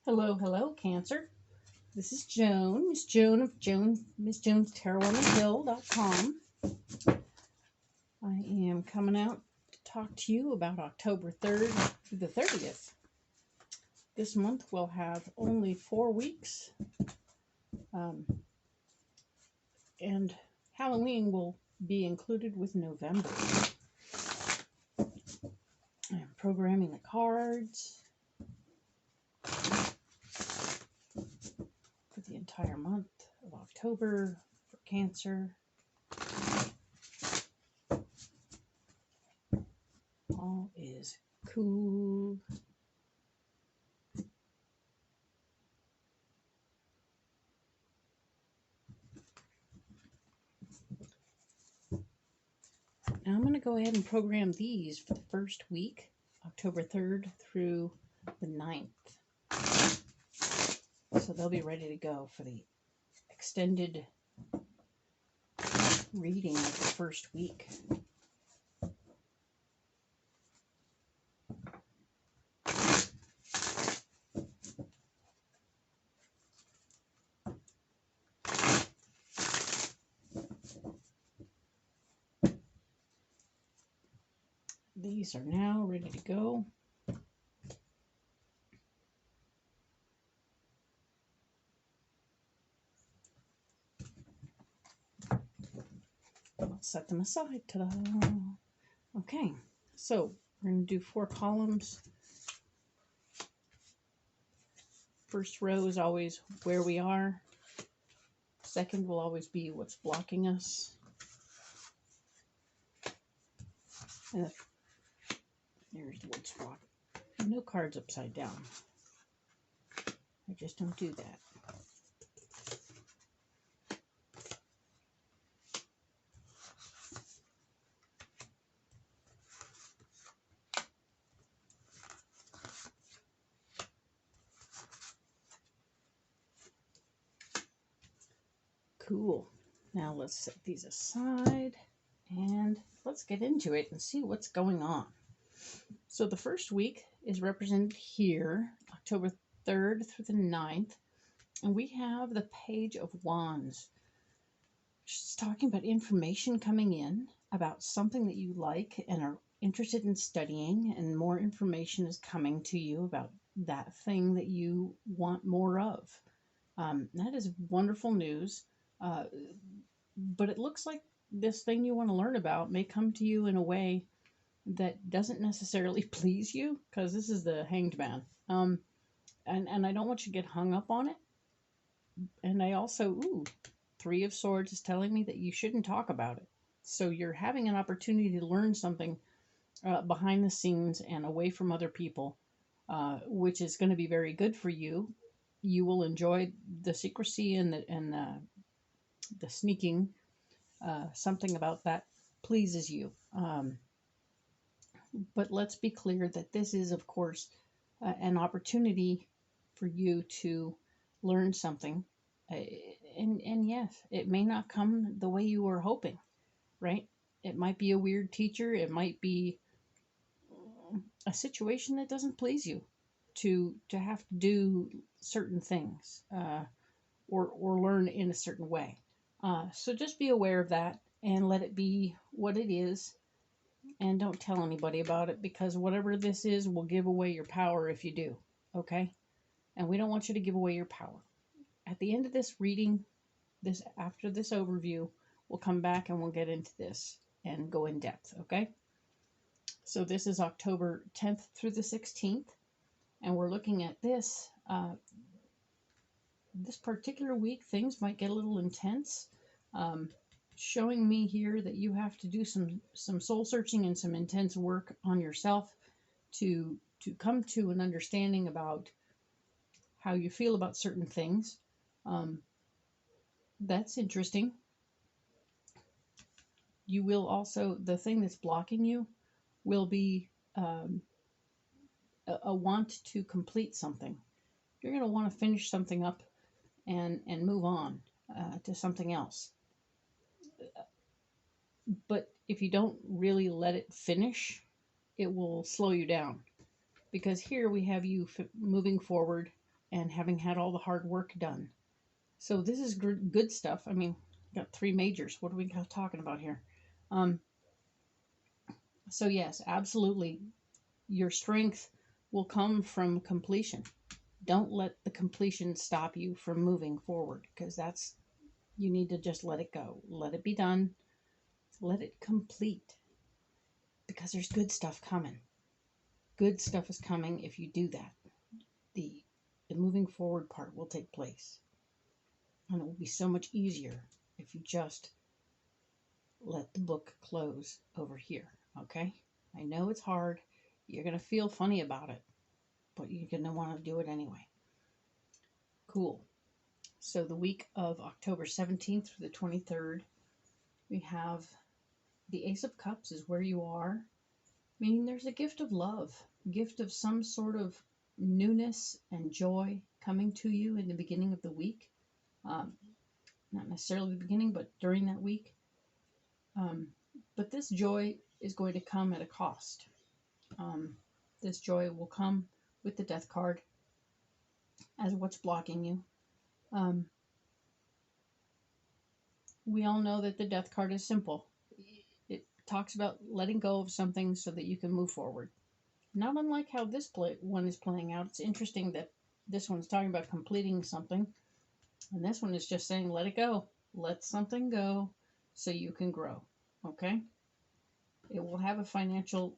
Hello, hello, Cancer. This is Joan, Miss Joan of Miss Jones Tarot on the Hill.com. I am coming out to talk to you about October 3rd through the 30th. This month we'll have only 4 weeks, um, and Halloween will be included with November. I'm programming the cards for the entire month of October for Cancer. All is cool. Now I'm going to go ahead and program these for the first week, October 3rd through the 9th. So they'll be ready to go for the extended reading of the first week. These are now ready to go. I'll set them aside. Ta-da! Okay, so we're going to do 4 columns. First row is always where we are. Second will always be what's blocking us. And there's what's blocking. No cards upside down. I just don't do that. Cool. Now let's set these aside and let's get into it and see what's going on. So the first week is represented here, October 3rd through the 9th, and we have the Page of Wands. She's talking about information coming in about something that you like and are interested in studying, and more information is coming to you about that thing that you want more of. That is wonderful news. But it looks like this thing you want to learn about may come to you in a way that doesn't necessarily please you, because this is the Hanged Man. And I don't want you to get hung up on it. And I also, 3 of Swords is telling me that you shouldn't talk about it. So you're having an opportunity to learn something behind the scenes and away from other people, which is going to be very good for you. You will enjoy the secrecy and the sneaking. Something about that pleases you. But let's be clear that this is, of course, an opportunity for you to learn something. And yes, it may not come the way you were hoping, right? It might be a weird teacher. It might be a situation that doesn't please you to have to do certain things, or learn in a certain way. So just be aware of that and let it be what it is, and don't tell anybody about it, because whatever this is will give away your power if you do, okay? And we don't want you to give away your power. At the end of this reading, after this overview, we'll come back and we'll get into this and go in depth, okay? So this is October 10th through the 16th, and we're looking at this. This particular week, things might get a little intense. Showing me here that you have to do some soul searching and some intense work on yourself to come to an understanding about how you feel about certain things. That's interesting. You will also, the thing that's blocking you will be a want to complete something. You're going to want to finish something up and move on to something else. But if you don't really let it finish, it will slow you down. Because here we have you moving forward and having had all the hard work done. So this is good stuff. I mean, got three majors. What are we talking about here? Um, so yes, absolutely, your strength will come from completion. Don't let the completion stop you from moving forward, because that's, you need to just let it go. Let it be done. Let it complete, because there's good stuff coming. Good stuff is coming if you do that. The the moving forward part will take place. And it will be so much easier if you just let the book close over here. Okay? I know it's hard. You're going to feel funny about it, but you're going to want to do it anyway. Cool. So the week of October 17th through the 23rd, we have the Ace of Cups is where you are. Meaning there's a gift of love, gift of some sort of newness and joy coming to you in the beginning of the week. Not necessarily the beginning, but during that week. But this joy is going to come at a cost. This joy will come with the Death card as what's blocking you. We all know that the Death card is simple. It talks about letting go of something so that you can move forward. Not unlike how this one is playing out. It's interesting that this one's talking about completing something, and this one is just saying let it go. Let something go so you can grow. Okay? It will have a financial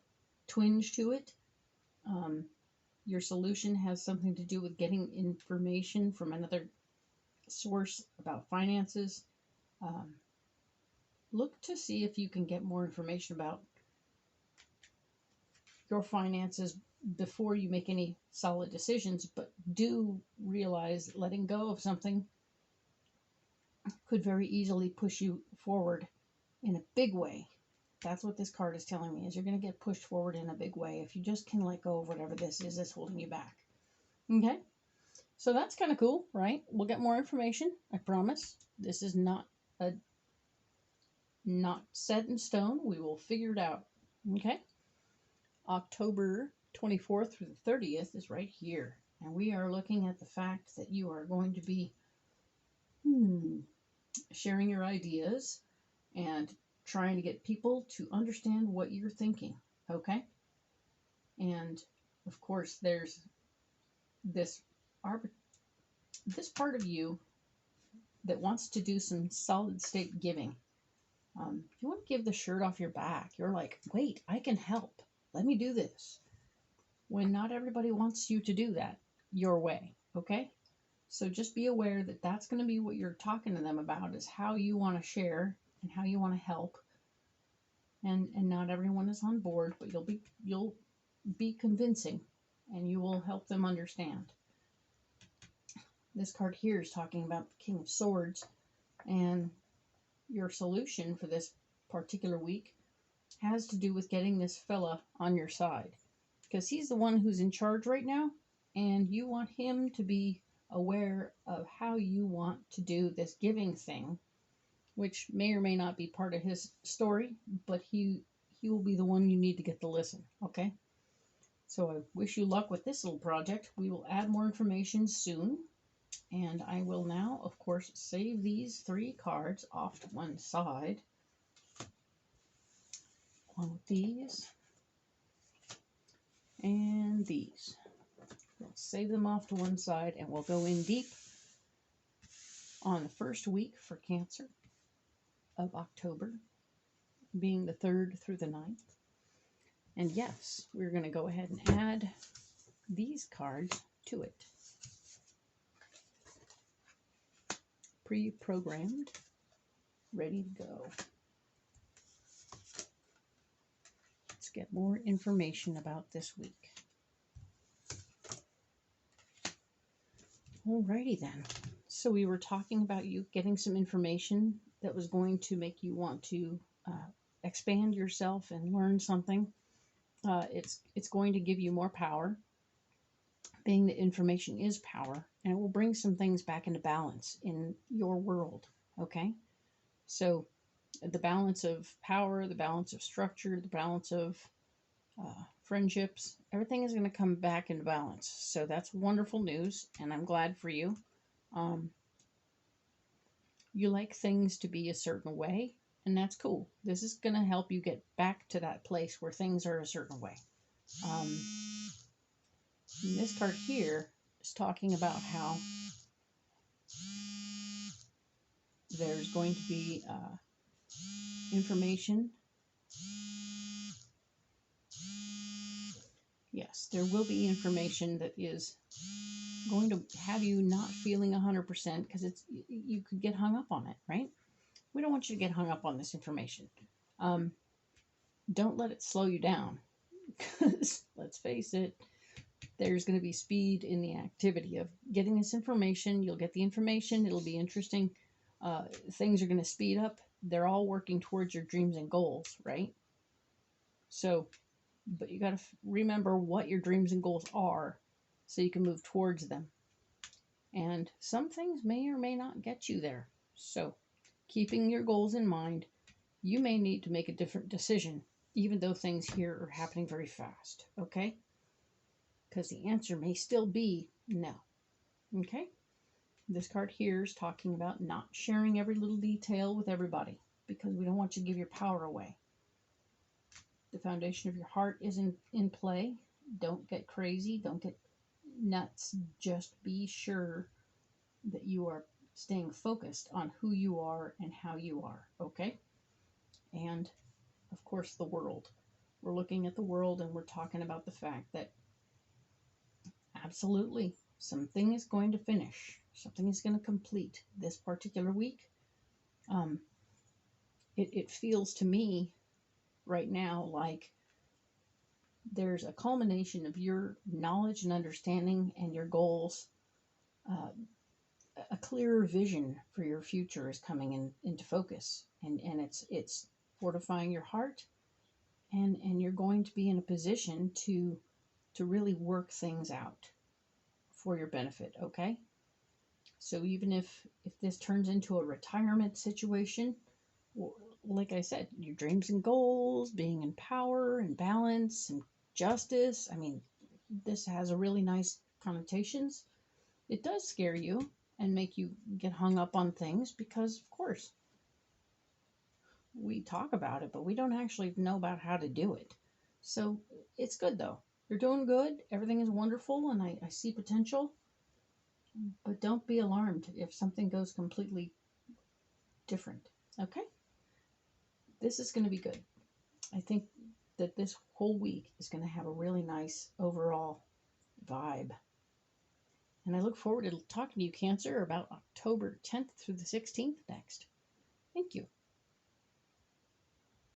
twinge to it. Your solution has something to do with getting information from another source about finances. Look to see if you can get more information about your finances before you make any solid decisions, but do realize letting go of something could very easily push you forward in a big way. That's what this card is telling me, is you're going to get pushed forward in a big way if you just can let go of whatever this is that's holding you back. Okay? So that's kind of cool, right? We'll get more information, I promise. This is not set in stone. We will figure it out. Okay? October 24th through the 30th is right here. And we are looking at the fact that you are going to be sharing your ideas and trying to get people to understand what you're thinking. Okay? And of course, there's this part of you that wants to do some solid state giving. You want to give the shirt off your back. You're like, wait, I can help. Let me do this. When not everybody wants you to do that your way, okay? So just be aware that that's going to be what you're talking to them about, is how you want to share and how you want to help. And not everyone is on board, but you'll be convincing, and you will help them understand. This card here is talking about the King of Swords, and your solution for this particular week has to do with getting this fella on your side, because he's the one who's in charge right now, and you want him to be aware of how you want to do this giving thing, which may or may not be part of his story, but he will be the one you need to get to listen, okay? So I wish you luck with this little project. We will add more information soon. And I will now, of course, save these three cards off to one side. One of these. And these. We'll save them off to one side, and we'll go in deep on the first week for Cancer of October, being the 3rd through the 9th. And yes, we're going to go ahead and add these cards to it. Pre-programmed, ready to go. Let's get more information about this week. Alrighty then. So we were talking about you getting some information that was going to make you want to expand yourself and learn something. It's going to give you more power, being that information is power, and it will bring some things back into balance in your world, okay? So the balance of power, the balance of structure, the balance of friendships, everything is going to come back into balance. So that's wonderful news, and I'm glad for you. Um, you like things to be a certain way, and that's cool. This is going to help you get back to that place where things are a certain way. Um, this card here is talking about how there's going to be information. Yes, there will be information that is going to have you not feeling 100% because you could get hung up on it, right? We don't want you to get hung up on this information. Don't let it slow you down because let's face it, there's going to be speed in the activity of getting this information. You'll get the information. It'll be interesting. Things are going to speed up. They're all working towards your dreams and goals, right? So, but you got to remember what your dreams and goals are so you can move towards them. And some things may or may not get you there. So, keeping your goals in mind, you may need to make a different decision, even though things here are happening very fast, okay? Because the answer may still be no, okay? This card here is talking about not sharing every little detail with everybody because we don't want you to give your power away. The foundation of your heart is in play. Don't get crazy. Don't get nuts. Just be sure that you are staying focused on who you are and how you are, okay? And, of course, the world. We're looking at the world and we're talking about the fact that absolutely something is going to finish. Something is going to complete this particular week. It feels to me right now like there's a culmination of your knowledge and understanding and your goals. A clearer vision for your future is coming into focus, and it's fortifying your heart, and you're going to be in a position to really work things out for your benefit, okay? So even if this turns into a retirement situation, like I said, your dreams and goals, being in power and balance and justice, I mean, this has a really nice connotations. It does scare you and make you get hung up on things because, of course, we talk about it, but we don't actually know about how to do it. So it's good, though. You're doing good. Everything is wonderful, and I see potential. But don't be alarmed if something goes completely different. Okay? This is going to be good. I think that this whole week is going to have a really nice overall vibe. And I look forward to talking to you, Cancer, about October 10th through the 16th next. Thank you.